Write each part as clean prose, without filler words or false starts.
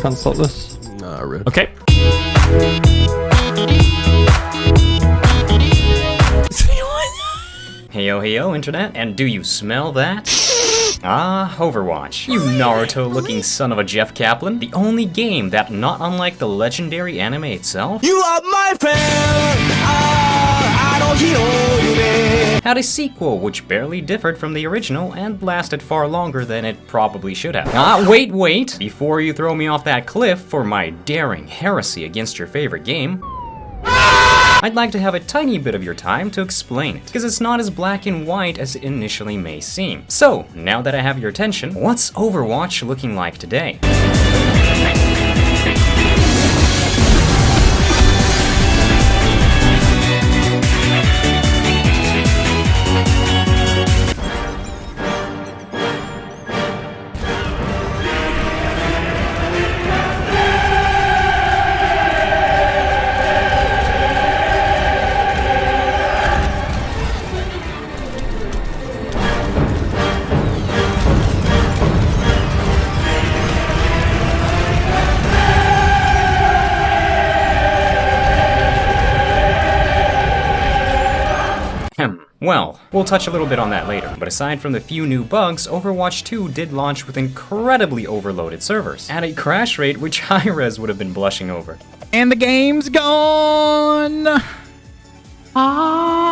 Can't stop this. Nah, rip. Okay. Heyo, heyo, internet, and do you smell that? Ah, Overwatch. You Naruto-looking son of a Jeff Kaplan. The only game that, not unlike the legendary anime itself, You are my friend. had a sequel which barely differed from the original and lasted far longer than it probably should have. Ah, wait. Before you throw me off that cliff for my daring heresy against your favorite game, I'd like to have a tiny bit of your time to explain it, because it's not as black and white as it initially may seem. So, now that I have your attention, what's Overwatch looking like today? Well, we'll touch a little bit on that later, but aside from the few new bugs, Overwatch 2 did launch with incredibly overloaded servers, at a crash rate which Hi-Rez would have been blushing over. And the game's gone! Hi-Rez.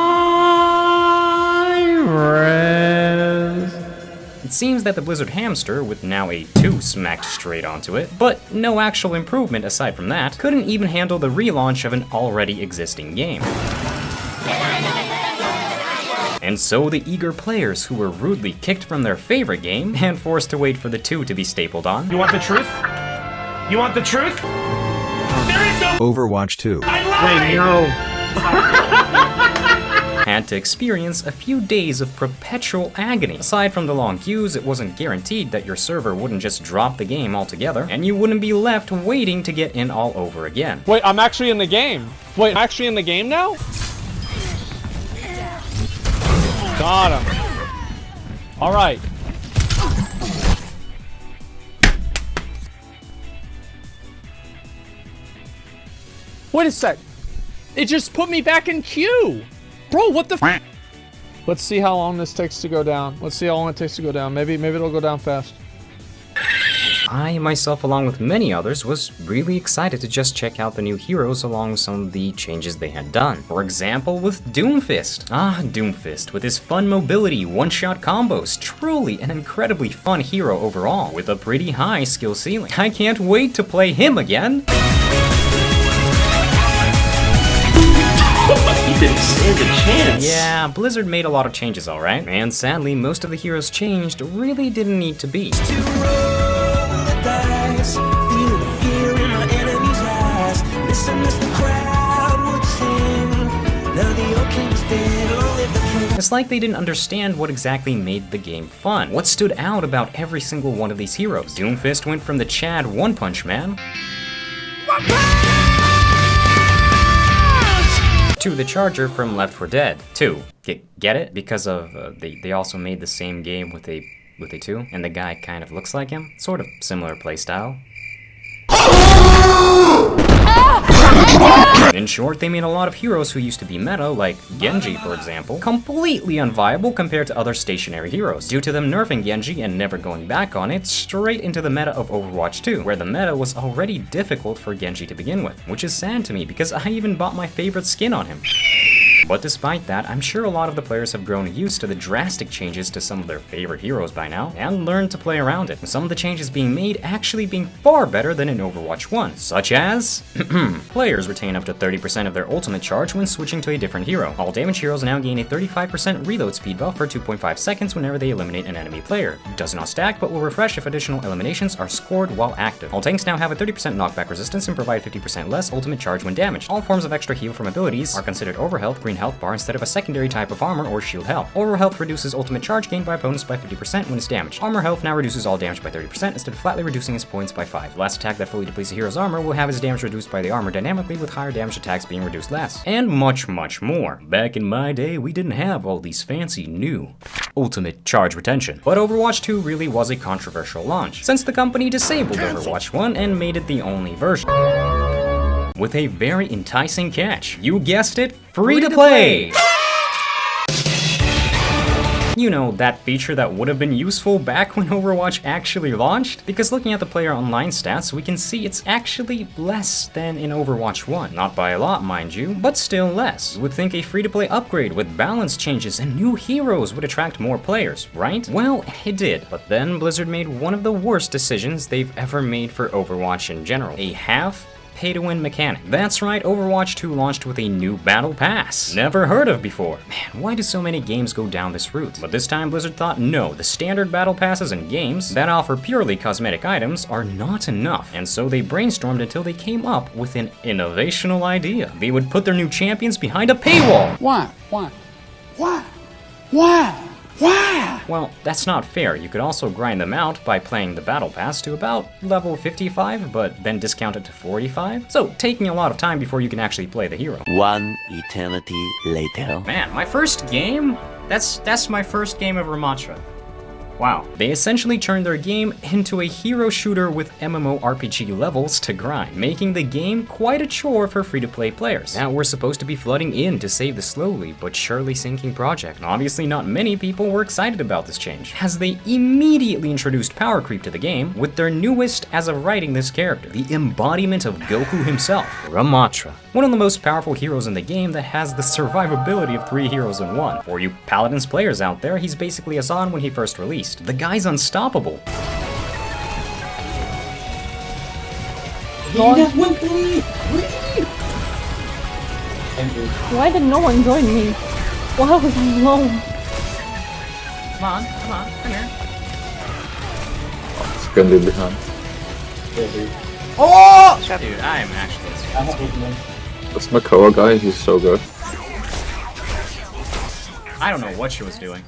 It seems that the Blizzard hamster, with now a 2 smacked straight onto it, but no actual improvement aside from that, couldn't even handle the relaunch of an already existing game. And so the eager players who were rudely kicked from their favorite game and forced to wait for the 2 to be stapled on. You want the truth? You want the truth? There is no Overwatch 2. I lied! Had to experience a few days of perpetual agony. Aside from the long queues, it wasn't guaranteed that your server wouldn't just drop the game altogether, and you wouldn't be left waiting to get in all over again. Wait, I'm actually in the game. Wait, I'm actually in the game now? Got him. All right. Wait a sec. It just put me back in queue. Bro, what the f? Let's see how long this takes to go down. Let's see how long it takes to go down. Maybe it'll go down fast. I, myself, along with many others, was really excited to just check out the new heroes along with some of the changes they had done. For example, with Doomfist. Ah, Doomfist, with his fun mobility, one-shot combos, truly an incredibly fun hero overall, with a pretty high skill ceiling. I can't wait to play him again! He didn't stand a chance. Yeah, Blizzard made a lot of changes, alright, and sadly, most of the heroes changed really didn't need to be. It's like they didn't understand what exactly made the game fun. What stood out about every single one of these heroes? Doomfist went from the Chad One Punch Man to the Charger from Left 4 Dead 2. Get it? Because of they also made the same game with a 2, and the guy kind of looks like him. Sort of similar playstyle. In short, they made a lot of heroes who used to be meta, like Genji for example, completely unviable compared to other stationary heroes, due to them nerfing Genji and never going back on it straight into the meta of Overwatch 2, where the meta was already difficult for Genji to begin with, which is sad to me because I even bought my favorite skin on him. But despite that, I'm sure a lot of the players have grown used to the drastic changes to some of their favorite heroes by now, and learned to play around it, with some of the changes being made actually being far better than in Overwatch 1, such as players retain up to 30% of their ultimate charge when switching to a different hero. All damage heroes now gain a 35% reload speed buff for 2.5 seconds whenever they eliminate an enemy player. It does not stack, but will refresh if additional eliminations are scored while active. All tanks now have a 30% knockback resistance and provide 50% less ultimate charge when damaged. All forms of extra heal from abilities are considered overhealth, green health bar instead of a secondary type of armor or shield health. Overhealth reduces ultimate charge gained by opponents by 50% when it's damaged. Armor health now reduces all damage by 30% instead of flatly reducing its points by 5. The last attack that fully depletes a hero's armor will have its damage reduced by the armor dynamically, with higher damage attacks being reduced less. And much, much more. Back in my day, we didn't have all these fancy new ultimate charge retention. But Overwatch 2 really was a controversial launch, since the company disabled Overwatch 1 and made it the only version. With a very enticing catch. You guessed it, free to play! You know, that feature that would have been useful back when Overwatch actually launched? Because looking at the player online stats, we can see it's actually less than in Overwatch 1. Not by a lot, mind you, but still less. You would think a free-to-play upgrade with balance changes and new heroes would attract more players, right? Well, it did, but then Blizzard made one of the worst decisions they've ever made for Overwatch in general. A pay-to-win mechanic. That's right, Overwatch 2 launched with a new battle pass. Never heard of before. Man, why do so many games go down this route? But this time Blizzard thought, no, the standard battle passes in games that offer purely cosmetic items are not enough. And so they brainstormed until they came up with an innovational idea. They would put their new champions behind a paywall. Why? Well, that's not fair. You could also grind them out by playing the battle pass to about level 55, but then discount it to 45. So, taking a lot of time before you can actually play the hero. One eternity later. Man, my first game? That's my first game of Raventric. Wow. They essentially turned their game into a hero shooter with MMORPG levels to grind, making the game quite a chore for free-to-play players. Now we're supposed to be flooding in to save the slowly but surely sinking project. And obviously not many people were excited about this change, as they immediately introduced power creep to the game with their newest as of writing this character, the embodiment of Goku himself, Raventric. One of the most powerful heroes in the game that has the survivability of 3 heroes in one. For you Paladins players out there, he's basically Azan when he first released. The guy's unstoppable. Why did no one join me? Why was I alone? Come on, come here. It's gonna be behind. Oh! Dude, I am actually... This Makoa guy, he's so good. I don't know what she was doing.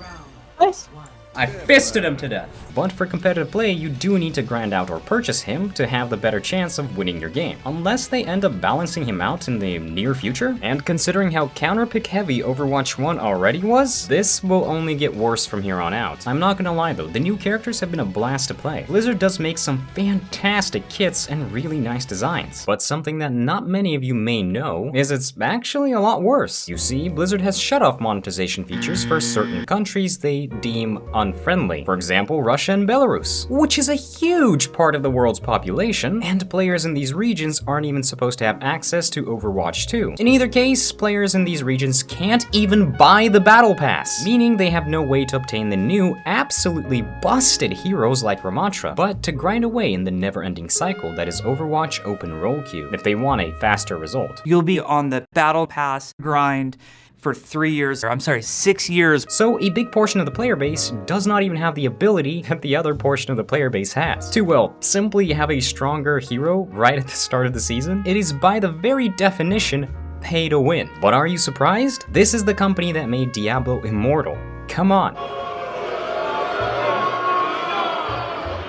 Nice. I fisted him to death. But for competitive play, you do need to grind out or purchase him to have the better chance of winning your game, unless they end up balancing him out in the near future. And considering how counter-pick heavy Overwatch 1 already was, this will only get worse from here on out. I'm not gonna lie though, the new characters have been a blast to play. Blizzard does make some fantastic kits and really nice designs, but something that not many of you may know is it's actually a lot worse. You see, Blizzard has shut off monetization features for certain countries they deem unfriendly. For example, Russia and Belarus, which is a huge part of the world's population, and players in these regions aren't even supposed to have access to Overwatch 2. In either case, players in these regions can't even buy the battle pass, meaning they have no way to obtain the new, absolutely busted heroes like Raventric, but to grind away in the never-ending cycle that is Overwatch open role queue, if they want a faster result. You'll be on the battle pass grind for 3 years, or I'm sorry, 6 years. So a big portion of the player base does not even have the ability that the other portion of the player base has to, well, simply have a stronger hero right at the start of the season. It is by the very definition pay to win. But are you surprised? This is the company that made Diablo immortal. Come on.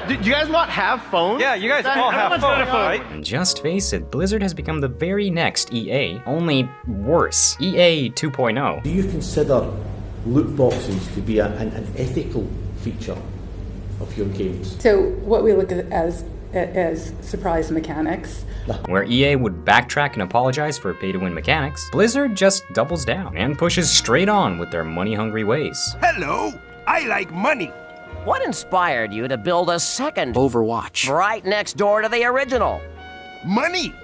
Do you guys not have phones? Yeah, you guys all have phones, right? And just face it, Blizzard has become the very next EA, only worse. EA 2.0. Do you consider loot boxes to be an ethical feature of your games? So what we look at as surprise mechanics. Where EA would backtrack and apologize for pay-to-win mechanics, Blizzard just doubles down and pushes straight on with their money-hungry ways. Hello, I like money. What inspired you to build a second Overwatch right next door to the original? Money!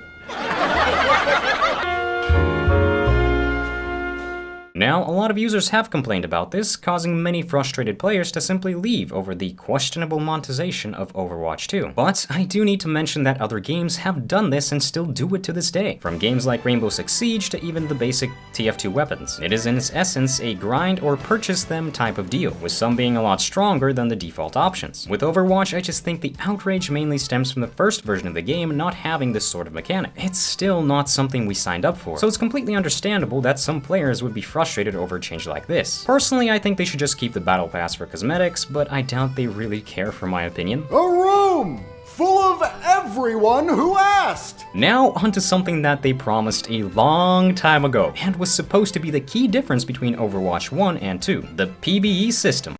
Now, a lot of users have complained about this, causing many frustrated players to simply leave over the questionable monetization of Overwatch 2. But I do need to mention that other games have done this and still do it to this day, from games like Rainbow Six Siege to even the basic TF2 weapons. It is in its essence a grind or purchase them type of deal, with some being a lot stronger than the default options. With Overwatch, I just think the outrage mainly stems from the first version of the game not having this sort of mechanic. It's still not something we signed up for, so it's completely understandable that some players would be frustrated over a change like this. Personally, I think they should just keep the battle pass for cosmetics, but I doubt they really care for my opinion. A room full of everyone who asked! Now onto something that they promised a long time ago, and was supposed to be the key difference between Overwatch 1 and 2, the PvE system.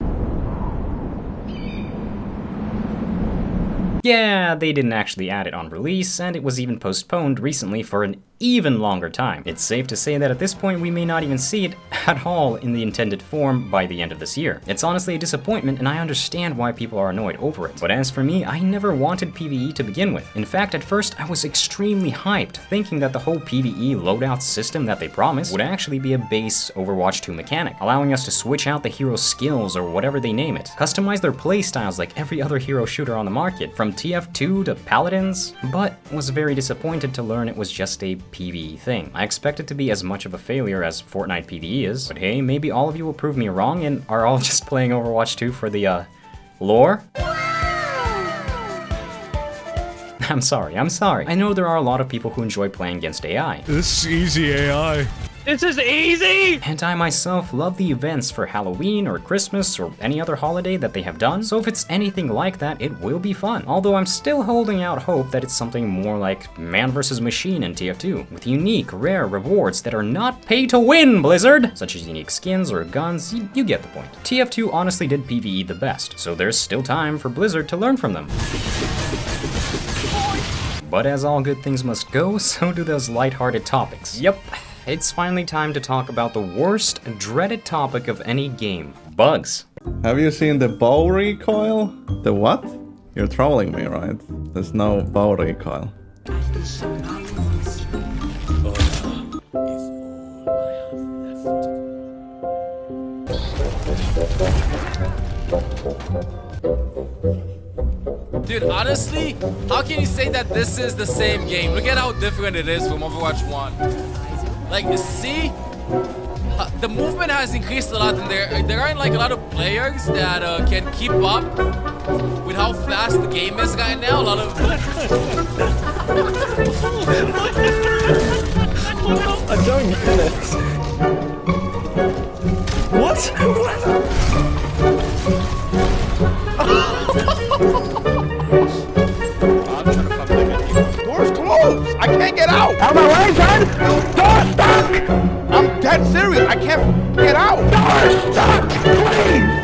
yeah, they didn't actually add it on release, and it was even postponed recently for an even longer time. It's safe to say that at this point we may not even see it at all in the intended form by the end of this year. It's honestly a disappointment, and I understand why people are annoyed over it. But as for me, I never wanted PvE to begin with. In fact, at first I was extremely hyped, thinking that the whole PvE loadout system that they promised would actually be a base Overwatch 2 mechanic, allowing us to switch out the hero's skills or whatever they name it, customize their playstyles like every other hero shooter on the market, from TF2 to Paladins, but was very disappointed to learn it was just a PvE thing. I expect it to be as much of a failure as Fortnite PvE is, but hey, maybe all of you will prove me wrong and are all just playing Overwatch 2 for the, lore? I'm sorry. I know there are a lot of people who enjoy playing against AI. This is easy AI. This is easy! And I myself love the events for Halloween or Christmas or any other holiday that they have done, so if it's anything like that, it will be fun. Although I'm still holding out hope that it's something more like Man vs. Machine in TF2, with unique, rare rewards that are not pay to win, Blizzard! Such as unique skins or guns, you get the point. TF2 honestly did PvE the best, so there's still time for Blizzard to learn from them. But as all good things must go, so do those lighthearted topics. Yep. It's finally time to talk about the worst dreaded topic of any game, bugs. Have you seen the bow recoil? The what? You're trolling me, right? There's no bow recoil. Dude, honestly, how can you say that this is the same game? Look at how different it is from Overwatch 1. Like, see? The movement has increased a lot, and there aren't like a lot of players that can keep up with how fast the game is right now. A lot of... I don't get it. What? Door's closed! I can't get out! Out of my way, son! Door's stuck! I'm dead serious! I can't get out! Door's stuck! Please!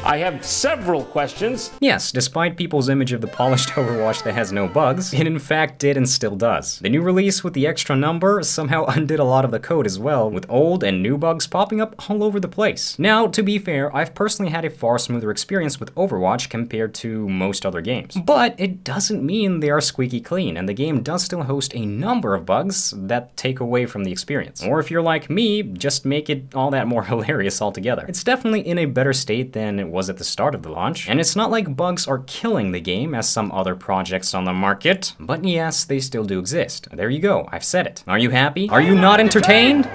I have several questions. Yes, despite people's image of the polished Overwatch that has no bugs, it in fact did and still does. The new release with the extra number somehow undid a lot of the code as well, with old and new bugs popping up all over the place. Now, to be fair, I've personally had a far smoother experience with Overwatch compared to most other games. But it doesn't mean they are squeaky clean, and the game does still host a number of bugs that take away from the experience. Or if you're like me, just make it all that more hilarious altogether. It's definitely in a better state than it was at the start of the launch, and it's not like bugs are killing the game as some other projects on the market, but yes, they still do exist. There you go, I've said it. Are you happy? Are you not entertained?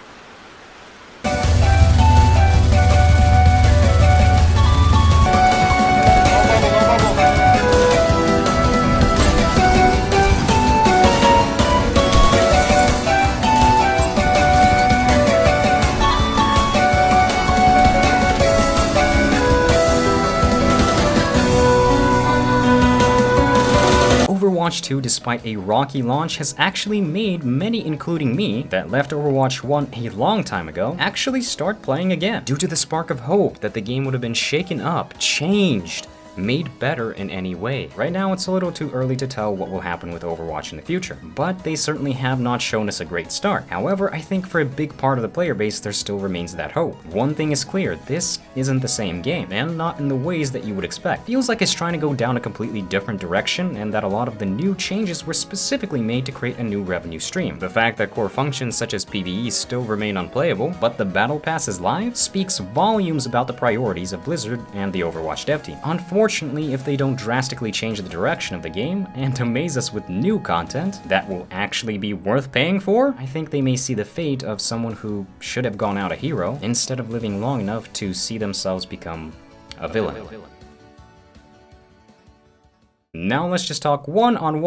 Overwatch 2, despite a rocky launch, has actually made many, including me, that left Overwatch 1 a long time ago, actually start playing again, due to the spark of hope that the game would have been shaken up, changed, made better in any way. Right now, it's a little too early to tell what will happen with Overwatch in the future, but they certainly have not shown us a great start. However, I think for a big part of the player base, there still remains that hope. One thing is clear, this isn't the same game, and not in the ways that you would expect. Feels like it's trying to go down a completely different direction, and that a lot of the new changes were specifically made to create a new revenue stream. The fact that core functions such as PvE still remain unplayable, but the Battle Pass is live, speaks volumes about the priorities of Blizzard and the Overwatch dev team. Unfortunately, if they don't drastically change the direction of the game and amaze us with new content that will actually be worth paying for, I think they may see the fate of someone who should have gone out a hero instead of living long enough to see themselves become a villain. Now let's just talk one-on-one,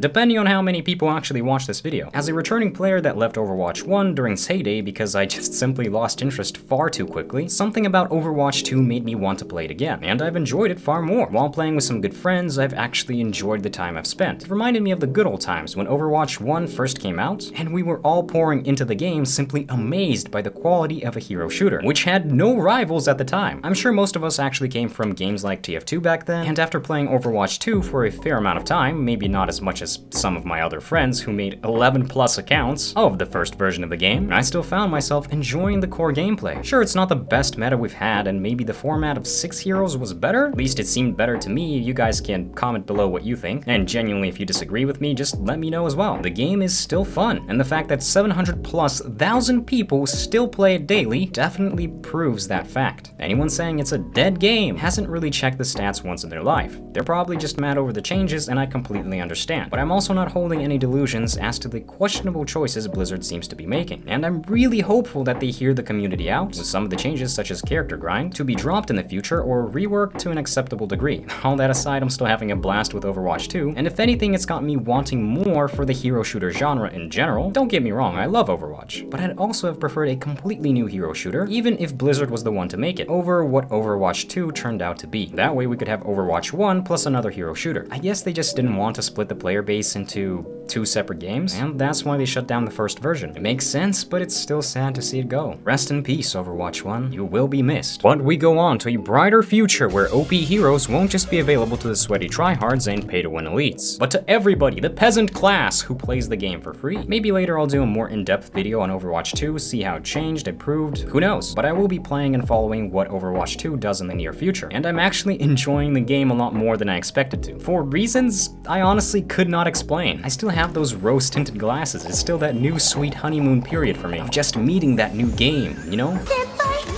depending on how many people actually watch this video. As a returning player that left Overwatch 1 during its heyday because I just simply lost interest far too quickly, something about Overwatch 2 made me want to play it again, and I've enjoyed it far more. While playing with some good friends, I've actually enjoyed the time I've spent. It reminded me of the good old times when Overwatch 1 first came out, and we were all pouring into the game simply amazed by the quality of a hero shooter, which had no rivals at the time. I'm sure most of us actually came from games like TF2 back then, and after playing Overwatch 2 for a fair amount of time, maybe not as much as some of my other friends who made 11 plus accounts of the first version of the game, I still found myself enjoying the core gameplay. Sure, it's not the best meta we've had, and maybe the format of 6 heroes was better? At least it seemed better to me. You guys can comment below what you think, and genuinely if you disagree with me, just let me know as well. The game is still fun, and the fact that 700,000+ people still play it daily definitely proves that fact. Anyone saying it's a dead game hasn't really checked the stats once in their life. They're probably just mad over the changes, and I completely understand. But I'm also not holding any delusions as to the questionable choices Blizzard seems to be making. And I'm really hopeful that they hear the community out, with some of the changes such as character grind to be dropped in the future or reworked to an acceptable degree. All that aside, I'm still having a blast with Overwatch 2, and if anything, it's got me wanting more for the hero shooter genre in general. Don't get me wrong, I love Overwatch, but I'd also have preferred a completely new hero shooter, even if Blizzard was the one to make it, over what Overwatch 2 turned out to be. That way we could have Overwatch 1 plus another hero shooter. I guess they just didn't want to split the player base into 2 separate games, and that's why they shut down the first version. It makes sense, but it's still sad to see it go. Rest in peace, Overwatch 1. You will be missed. But we go on to a brighter future where OP heroes won't just be available to the sweaty tryhards and pay-to-win elites, but to everybody, the peasant class who plays the game for free. Maybe later I'll do a more in-depth video on Overwatch 2, see how it changed, improved, who knows. But I will be playing and following what Overwatch 2 does in the near future, and I'm actually enjoying the game a lot more than I expected to. For reasons I honestly could not explain. I still have those rose-tinted glasses. It's still that new sweet honeymoon period for me of just meeting that new game, you know?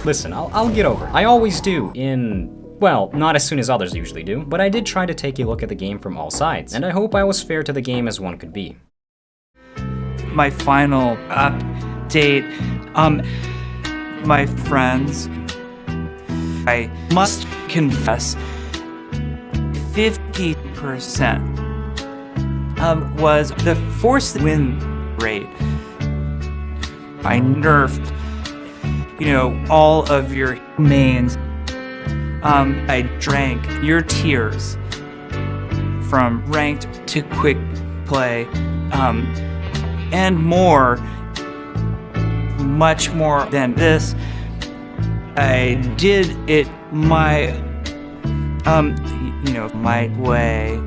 Listen, I'll get over it. I always do well, not as soon as others usually do, but I did try to take a look at the game from all sides, and I hope I was fair to the game as one could be. My final update, my friends, I must confess, 50% was the force win rate. I nerfed, all of your mains. I drank your tears from ranked to quick play, and more, much more than this. I did it my, my way.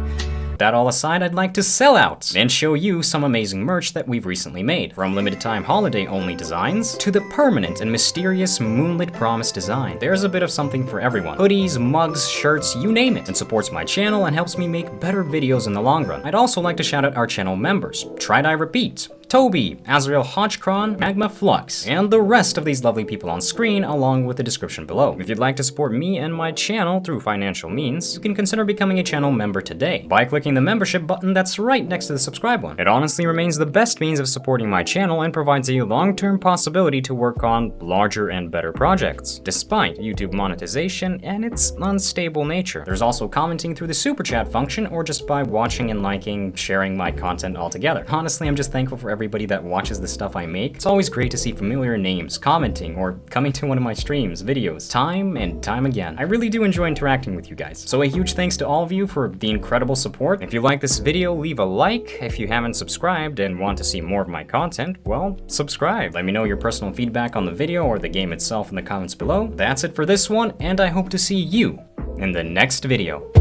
That all aside, I'd like to sell out and show you some amazing merch that we've recently made, from limited time holiday only designs to the permanent and mysterious Moonlit Promise design. There's a bit of something for everyone. Hoodies, mugs, shirts, you name it. It supports my channel and helps me make better videos in the long run. I'd also like to shout out our channel members. Tried I Repeat, Tobi, Azreal, Hochron, Magma, Flux, and the rest of these lovely people on screen along with the description below. If you'd like to support me and my channel through financial means, you can consider becoming a channel member today by clicking the membership button that's right next to the subscribe one. It honestly remains the best means of supporting my channel and provides a long-term possibility to work on larger and better projects, despite YouTube monetization and its unstable nature. There's also commenting through the super chat function or just by watching and liking, sharing my content altogether. Honestly, I'm just thankful for everybody that watches the stuff I make. It's always great to see familiar names commenting or coming to one of my streams, videos, time and time again. I really do enjoy interacting with you guys. So a huge thanks to all of you for the incredible support. If you like this video, leave a like. If you haven't subscribed and want to see more of my content, well, subscribe. Let me know your personal feedback on the video or the game itself in the comments below. That's it for this one, and I hope to see you in the next video.